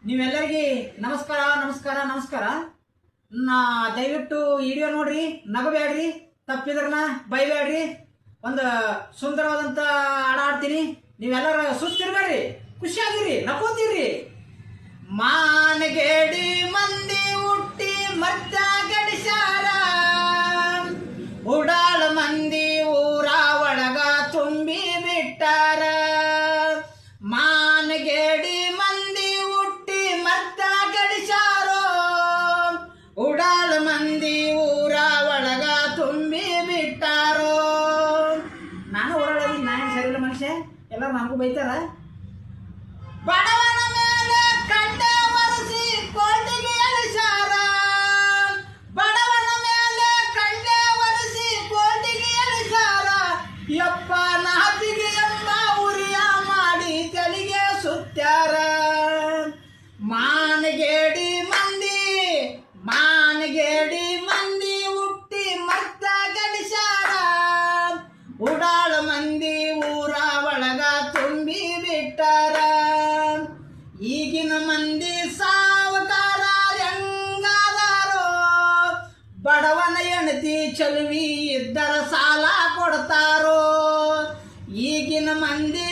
ನೀವೆಲ್ಲರಿಗೆ ನಮಸ್ಕಾರ ನಮಸ್ಕಾರ ನಮಸ್ಕಾರ. ದಯವಿಟ್ಟು ವಿಡಿಯೋ ನೋಡ್ರಿ, ನಗಬೇಡ್ರಿ, ತಪ್ಪಿದ್ರನ ಬೈಬೇಡ್ರಿ. ಒಂದು ಸುಂದರವಾದಂಥ ಹಾಡು ಹಾಡ್ತೀನಿ, ನೀವೆಲ್ಲರೂ ಸುಸ್ತಿರ್ಬೇಡ್ರಿ, ಖುಷಿಯಾಗಿರಿ, ನಕ್ಕೋತೀರಿ. ಮಾನಗೇಡಿ ಮಂದಿ ಹುಟ್ಟಿ ಮತ್ತ ಗಡಿಸಾರ, ಉಡಾಳ ಮಂದಿ ಊರ ಒಳಗ ತುಂಬಿ ಬಿಟ್ಟಾರ. ಮಾನಗೇಡಿ ಮಂದಿ ಹುಟ್ಟಿ ಮತ್ತ ಗಡಿಸಾರೋ, ಉಡಾಳ ಮಂದಿ ಊರ ಒಳಗ ತುಂಬಿ ಬಿಟ್ಟಾರೋ. ನಾನು ಓಡಾಡೋದು, ನಾನು ಸರಿಯಿಲ್ಲ ಮನುಷ್ಯ, ಎಲ್ಲ ನಮಗೂ ಬೈತಾರ. ಬಡವನ ಮೇಲೆ ಕಂಡೆ ಒರೆಸಿ ಕೋಟಿಗೆ ಎಳಿಸಾರ, ಬಡವನ ಮೇಲೆ ಕಂಡೆ ಒರೆಸಿ ಕೋಟಿಗೆ ಎಳಿಸಾರ. ಯಪ್ಪ ನಾತಿಗೆ ಎಂಬ ಉರಿಯ ಮಾಡಿ ತೆಲಿಗೆ ಸುತ್ಯಾರ. ಮಾನಗೇಡಿ ಮಂದಿ, ಮಾನಗೇಡಿ ಮಂದಿ ಹುಟ್ಟಿ ಮತ್ತ ಗಳಿಸಾರ, ಉಡಾಳ ಮಂದಿ ಊರ ಒಳಗ ತುಂಬಿ ಬಿಟ್ಟಾರ. ಈಗಿನ ಮಂದಿ ಸಾವಕಾರ ಹೆಂಗಾದಾರೋ, ಬಡವನ ಹೆಂಡತಿ ಚಲುವಿ ಇದ್ದರ ಸಾಲ ಕೊಡ್ತಾರೋ. ಈಗಿನ ಮಂದಿ